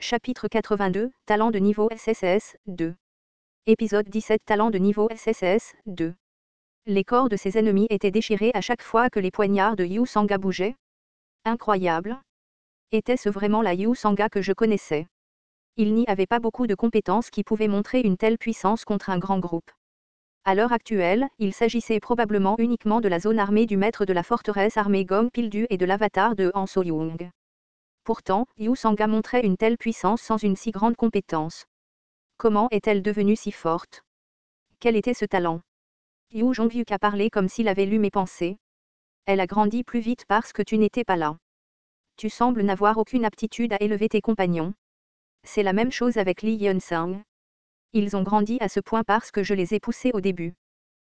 Chapitre 82, Talent de niveau SSS, 2. Épisode 17, Talent de niveau SSS, 2. Les corps de ses ennemis étaient déchirés à chaque fois que les poignards de Yu Sanga bougeaient. Incroyable. Était-ce vraiment la Yu Sanga que je connaissais? Il n'y avait pas beaucoup de compétences qui pouvaient montrer une telle puissance contre un grand groupe. À l'heure actuelle, il s'agissait probablement uniquement de la zone armée du maître de la forteresse armée Gong Pildu et de l'avatar de Han So-young. Pourtant, Yu Sanga montrait une telle puissance sans une si grande compétence. Comment est-elle devenue si forte? Quel était ce talent? Yu Jongyuk a parlé comme s'il avait lu mes pensées. Elle a grandi plus vite parce que tu n'étais pas là. Tu sembles n'avoir aucune aptitude à élever tes compagnons. C'est la même chose avec Li Yunsang. Ils ont grandi à ce point parce que je les ai poussés au début.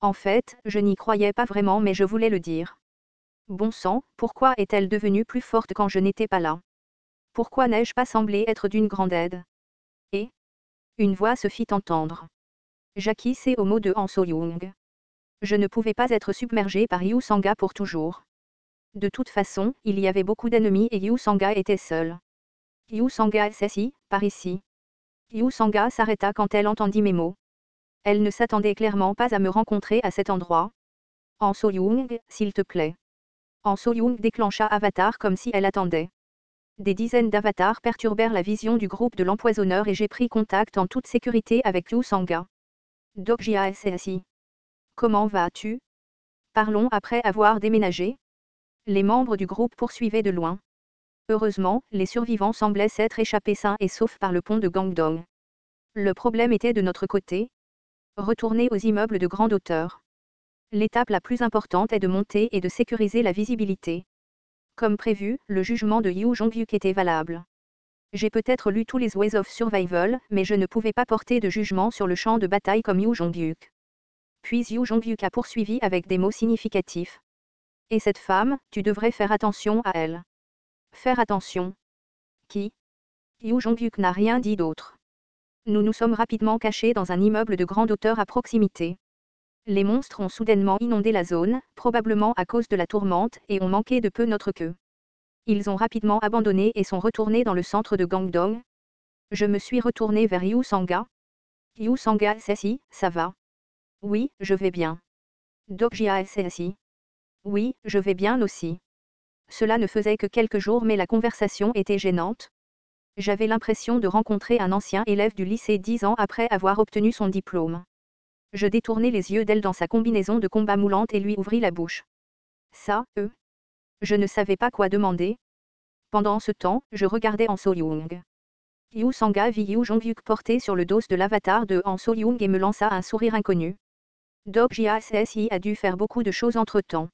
En fait, je n'y croyais pas vraiment mais je voulais le dire. Bon sang, pourquoi est-elle devenue plus forte quand je n'étais pas là? Pourquoi n'ai-je pas semblé être d'une grande aide? Et une voix se fit entendre. J'acquiesçai aux mots de Han So-young. Je ne pouvais pas être submergé par Yu Sanga pour toujours. De toute façon, il y avait beaucoup d'ennemis et Yu Sanga était seul. Yu Sanga s'assit, par ici. Yu Sanga s'arrêta quand elle entendit mes mots. Elle ne s'attendait clairement pas à me rencontrer à cet endroit. Han So-young, s'il te plaît. Han So-young déclencha Avatar comme si elle attendait. Des dizaines d'avatars perturbèrent la vision du groupe de l'empoisonneur et j'ai pris contact en toute sécurité avec Yu Sanga. Dokjia s'est assis. Comment vas-tu? Parlons après avoir déménagé. Les membres du groupe poursuivaient de loin. Heureusement, les survivants semblaient s'être échappés sains et saufs par le pont de Gangdong. Le problème était de notre côté. Retourner aux immeubles de grande hauteur. L'étape la plus importante est de monter et de sécuriser la visibilité. Comme prévu, le jugement de Yu Jongyuk était valable. J'ai peut-être lu tous les Ways of Survival, mais je ne pouvais pas porter de jugement sur le champ de bataille comme Yu Jongyuk. Puis Yu Jongyuk a poursuivi avec des mots significatifs. Et cette femme, tu devrais faire attention à elle. Faire attention. Qui? Yu Jongyuk n'a rien dit d'autre. Nous nous sommes rapidement cachés dans un immeuble de grande hauteur à proximité. Les monstres ont soudainement inondé la zone, probablement à cause de la tourmente, et ont manqué de peu notre queue. Ils ont rapidement abandonné et sont retournés dans le centre de Gangdong. Je me suis retourné vers Yu Sanga. Yu Sanga s'est assis, ça va? Oui, je vais bien. Dokjia s'est assis. Oui, je vais bien aussi. Cela ne faisait que quelques jours mais la conversation était gênante. J'avais l'impression de rencontrer un ancien élève du lycée 10 ans après avoir obtenu son diplôme. Je détournai les yeux d'elle dans sa combinaison de combat moulante et lui ouvris la bouche. Ça, Je ne savais pas quoi demander. Pendant ce temps, je regardais Han So-young. Yu Sanga vit Yu Jongyuk porté sur le dos de l'avatar de Han So-young et me lança un sourire inconnu. Dokjia SSI a dû faire beaucoup de choses entre-temps.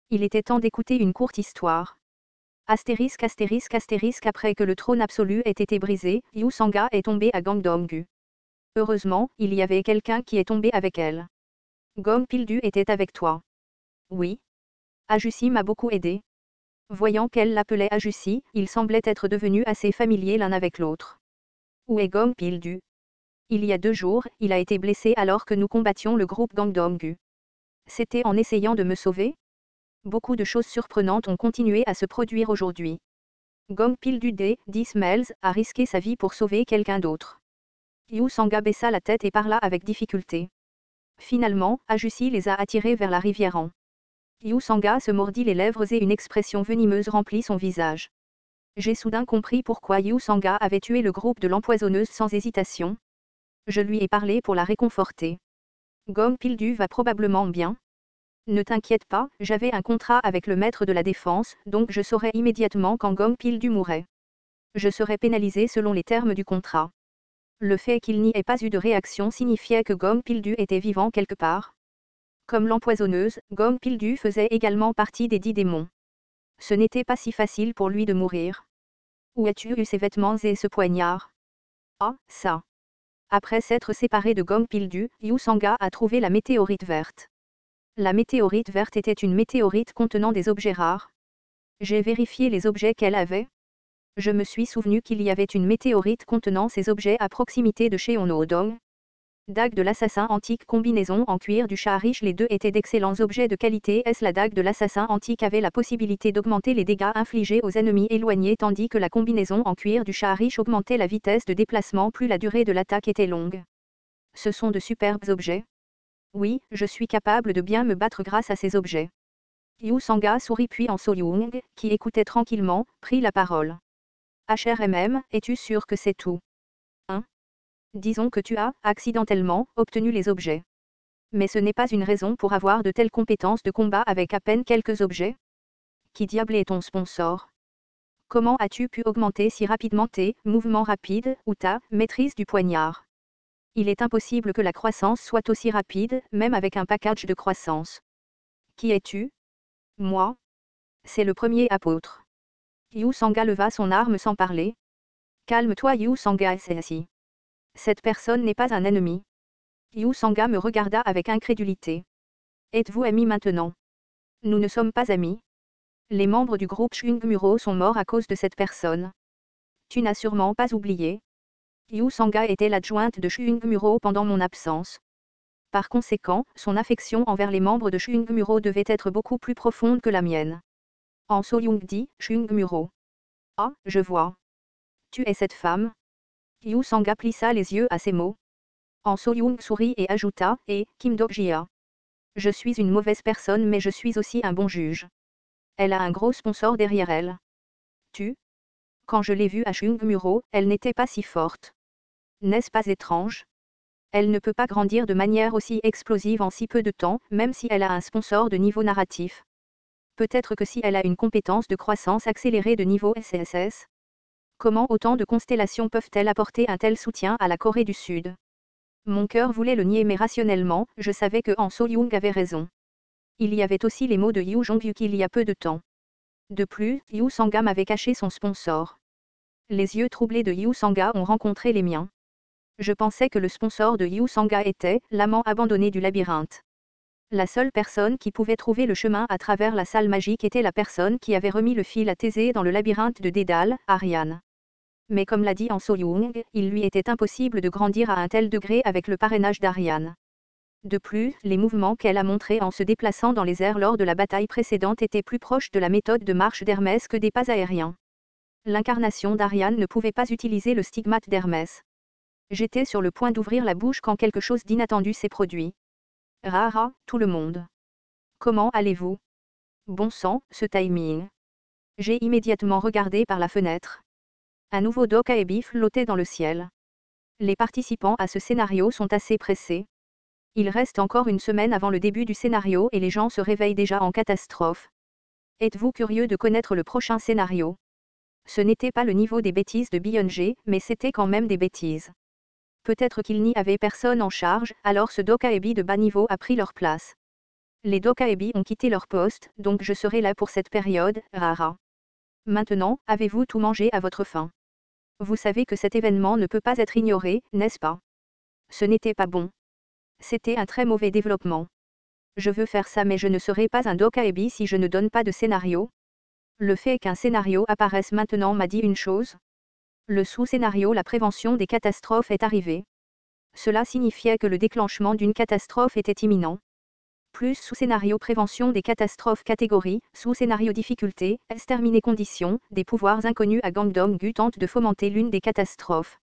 Il était temps d'écouter une courte histoire. Astérisque astérisque astérisque après que le trône absolu ait été brisé, Yu Sanga est tombé à Gangdong-gu. Heureusement, il y avait quelqu'un qui est tombé avec elle. Gong Pildu était avec toi. Oui. Ajussi m'a beaucoup aidé. Voyant qu'elle l'appelait Ajussi, ils semblaient être devenus assez familiers l'un avec l'autre. Où est Gong Pildu? Il y a 2 jours, il a été blessé alors que nous combattions le groupe Gangdong-gu. C'était en essayant de me sauver? Beaucoup de choses surprenantes ont continué à se produire aujourd'hui. Gong Pildu D. 10 Miles a risqué sa vie pour sauver quelqu'un d'autre. Yu Sanga baissa la tête et parla avec difficulté. Finalement, Ajussi les a attirés vers la rivière en. Yu Sanga se mordit les lèvres et une expression venimeuse remplit son visage. J'ai soudain compris pourquoi Yu Sanga avait tué le groupe de l'empoisonneuse sans hésitation. Je lui ai parlé pour la réconforter. Gong Pildu va probablement bien. Ne t'inquiète pas, j'avais un contrat avec le maître de la défense, donc je saurais immédiatement quand Gong Pildu mourrait. Je serais pénalisé selon les termes du contrat. Le fait qu'il n'y ait pas eu de réaction signifiait que Gong Pildu était vivant quelque part. Comme l'empoisonneuse, Gong Pildu faisait également partie des 10 démons. Ce n'était pas si facile pour lui de mourir. Où as-tu eu ces vêtements et ce poignard? Ah, ça. Après s'être séparé de Gong Pildu, Yu Sanga a trouvé la météorite verte. La météorite verte était une météorite contenant des objets rares. J'ai vérifié les objets qu'elle avait. Je me suis souvenu qu'il y avait une météorite contenant ces objets à proximité de Cheonodong. Dague de l'assassin antique, combinaison en cuir du chat riche. Les deux étaient d'excellents objets de qualité. La dague de l'assassin antique avait la possibilité d'augmenter les dégâts infligés aux ennemis éloignés, tandis que la combinaison en cuir du chat riche augmentait la vitesse de déplacement plus la durée de l'attaque était longue. Ce sont de superbes objets. Oui, je suis capable de bien me battre grâce à ces objets. Yu Sanga sourit, puis en So-young, qui écoutait tranquillement, prit la parole. HRMM, es-tu sûr que c'est tout? Disons que tu as, accidentellement, obtenu les objets. Mais ce n'est pas une raison pour avoir de telles compétences de combat avec à peine quelques objets. Qui diable est ton sponsor? Comment as-tu pu augmenter si rapidement tes mouvements rapides ou ta maîtrise du poignard? Il est impossible que la croissance soit aussi rapide, même avec un package de croissance. Qui es-tu? Moi? C'est le premier apôtre. Yu Sanga leva son arme sans parler. Calme-toi Yu Sanga, c'est assis. Cette personne n'est pas un ennemi. Yu Sanga me regarda avec incrédulité. Êtes-vous amis maintenant? Nous ne sommes pas amis. Les membres du groupe Shungmuro sont morts à cause de cette personne. Tu n'as sûrement pas oublié. Yu Sanga était l'adjointe de Shungmuro pendant mon absence. Par conséquent, son affection envers les membres de Shungmuro devait être beaucoup plus profonde que la mienne. En So-young dit, Shungmuro. Ah, je vois. Tu es cette femme? Yu Sanga plissa les yeux à ces mots. En So-young sourit et ajouta, Kim Do-jia. Je suis une mauvaise personne mais je suis aussi un bon juge. Elle a un gros sponsor derrière elle. Quand je l'ai vue à Shungmuro, elle n'était pas si forte. N'est-ce pas étrange? Elle ne peut pas grandir de manière aussi explosive en si peu de temps, même si elle a un sponsor de niveau narratif. Peut-être que si elle a une compétence de croissance accélérée de niveau SSS. Comment autant de constellations peuvent-elles apporter un tel soutien à la Corée du Sud? Mon cœur voulait le nier mais rationnellement, je savais que Han So-young avait raison. Il y avait aussi les mots de Yu Jong-hyuk il y a peu de temps. De plus, Yu Sanga m'avait caché son sponsor. Les yeux troublés de Yu Sanga ont rencontré les miens. Je pensais que le sponsor de Yu Sanga était l'amant abandonné du labyrinthe. La seule personne qui pouvait trouver le chemin à travers la salle magique était la personne qui avait remis le fil à Thésée dans le labyrinthe de Dédale, Ariane. Mais comme l'a dit Han So-young, il lui était impossible de grandir à un tel degré avec le parrainage d'Ariane. De plus, les mouvements qu'elle a montrés en se déplaçant dans les airs lors de la bataille précédente étaient plus proches de la méthode de marche d'Hermès que des pas aériens. L'incarnation d'Ariane ne pouvait pas utiliser le stigmate d'Hermès. J'étais sur le point d'ouvrir la bouche quand quelque chose d'inattendu s'est produit. Rara, tout le monde. Comment allez-vous? Bon sang, ce timing. J'ai immédiatement regardé par la fenêtre. Un nouveau Dokaebi flottait dans le ciel. Les participants à ce scénario sont assez pressés. Il reste encore une semaine avant le début du scénario et les gens se réveillent déjà en catastrophe. Êtes-vous curieux de connaître le prochain scénario? Ce n'était pas le niveau des bêtises de Beyoncé, mais c'était quand même des bêtises. Peut-être qu'il n'y avait personne en charge, alors ce Dokaebi de bas niveau a pris leur place. Les Dokaebi ont quitté leur poste, donc je serai là pour cette période, Rara. Maintenant, avez-vous tout mangé à votre faim? Vous savez que cet événement ne peut pas être ignoré, n'est-ce pas? Ce n'était pas bon. C'était un très mauvais développement. Je veux faire ça mais je ne serai pas un Dokaebi si je ne donne pas de scénario. Le fait qu'un scénario apparaisse maintenant m'a dit une chose. Le sous-scénario La prévention des catastrophes est arrivé. Cela signifiait que le déclenchement d'une catastrophe était imminent. Plus sous-scénario Prévention des catastrophes catégorie, sous-scénario difficulté, exterminer conditions, des pouvoirs inconnus à Gangdong-gu tente de fomenter l'une des catastrophes.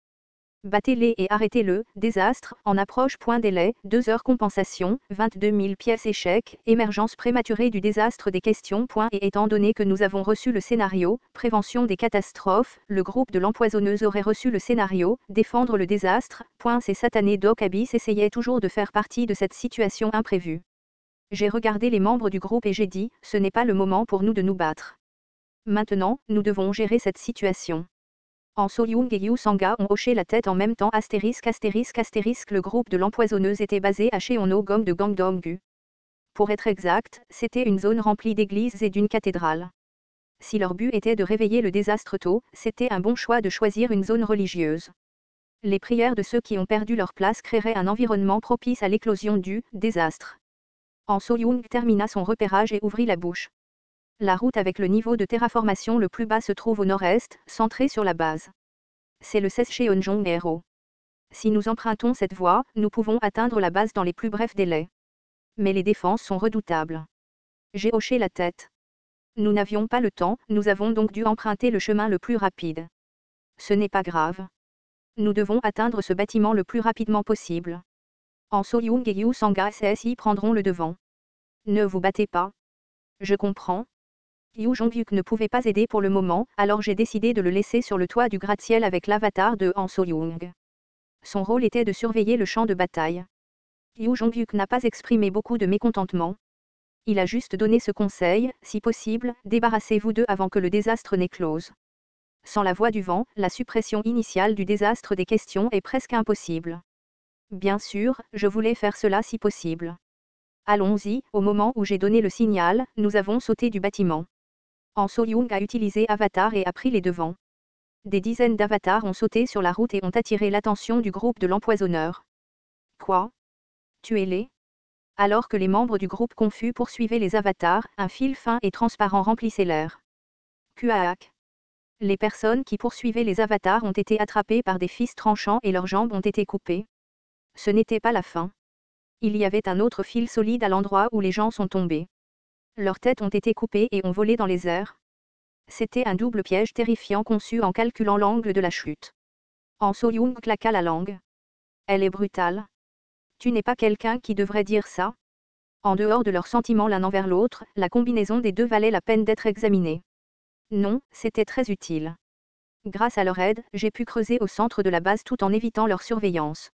Battez-les et arrêtez-le, désastre, en approche point délai, 2 heures compensation, 22 000 pièces échec, émergence prématurée du désastre des questions point et étant donné que nous avons reçu le scénario, prévention des catastrophes, le groupe de l'empoisonneuse aurait reçu le scénario, défendre le désastre, point ces satanés Doc Abyss essayaient toujours de faire partie de cette situation imprévue. J'ai regardé les membres du groupe et j'ai dit, ce n'est pas le moment pour nous de nous battre. Maintenant, nous devons gérer cette situation. Han So-young et Yu Sanga ont hoché la tête en même temps astérisque. Le groupe de l'empoisonneuse était basé à Cheono-gong de Gangdong-gu. Pour être exact, c'était une zone remplie d'églises et d'une cathédrale. Si leur but était de réveiller le désastre tôt, c'était un bon choix de choisir une zone religieuse. Les prières de ceux qui ont perdu leur place créeraient un environnement propice à l'éclosion du désastre. Han So-young termina son repérage et ouvrit la bouche. La route avec le niveau de terraformation le plus bas se trouve au nord-est, centré sur la base. C'est le Secheonjong Hero. Si nous empruntons cette voie, nous pouvons atteindre la base dans les plus brefs délais. Mais les défenses sont redoutables. J'ai hoché la tête. Nous n'avions pas le temps, nous avons donc dû emprunter le chemin le plus rapide. Ce n'est pas grave. Nous devons atteindre ce bâtiment le plus rapidement possible. En So-young et Yu Sanga SSI prendront le devant. Ne vous battez pas. Je comprends. Yu Jong-hyuk ne pouvait pas aider pour le moment, alors j'ai décidé de le laisser sur le toit du gratte-ciel avec l'avatar de Han So-young. Son rôle était de surveiller le champ de bataille. Yu Jong-hyuk n'a pas exprimé beaucoup de mécontentement. Il a juste donné ce conseil, si possible, débarrassez-vous d'eux avant que le désastre n'éclose. Sans la voix du vent, la suppression initiale du désastre des questions est presque impossible. Bien sûr, je voulais faire cela si possible. Allons-y, au moment où j'ai donné le signal, nous avons sauté du bâtiment. Han So-young a utilisé Avatar et a pris les devants. Des dizaines d'avatars ont sauté sur la route et ont attiré l'attention du groupe de l'empoisonneur. Quoi? Tuez-les? Alors que les membres du groupe confus poursuivaient les avatars, un fil fin et transparent remplissait l'air. Kuaak. Les personnes qui poursuivaient les avatars ont été attrapées par des fils tranchants et leurs jambes ont été coupées. Ce n'était pas la fin. Il y avait un autre fil solide à l'endroit où les gens sont tombés. Leurs têtes ont été coupées et ont volé dans les airs. C'était un double piège terrifiant conçu en calculant l'angle de la chute. Han So-young claqua la langue. Elle est brutale. Tu n'es pas quelqu'un qui devrait dire ça. En dehors de leurs sentiments l'un envers l'autre, la combinaison des deux valait la peine d'être examinée. Non, c'était très utile. Grâce à leur aide, j'ai pu creuser au centre de la base tout en évitant leur surveillance.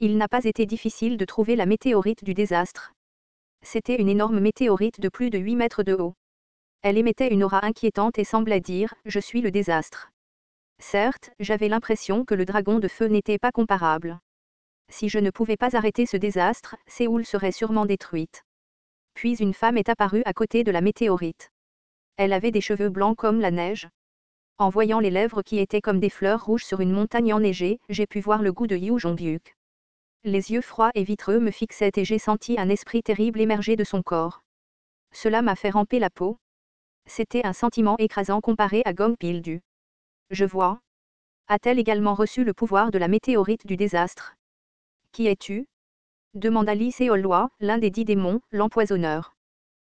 Il n'a pas été difficile de trouver la météorite du désastre. C'était une énorme météorite de plus de 8 mètres de haut. Elle émettait une aura inquiétante et semblait dire « Je suis le désastre ». Certes, j'avais l'impression que le dragon de feu n'était pas comparable. Si je ne pouvais pas arrêter ce désastre, Séoul serait sûrement détruite. Puis une femme est apparue à côté de la météorite. Elle avait des cheveux blancs comme la neige. En voyant les lèvres qui étaient comme des fleurs rouges sur une montagne enneigée, j'ai pu voir le goût de Yu Jong-hyuk. Les yeux froids et vitreux me fixaient et j'ai senti un esprit terrible émerger de son corps. Cela m'a fait ramper la peau. C'était un sentiment écrasant comparé à Gong Pil-du. Je vois. A-t-elle également reçu le pouvoir de la météorite du désastre? Qui es-tu? Demanda Lee Seol-hwa, l'un des 10 démons, l'empoisonneur.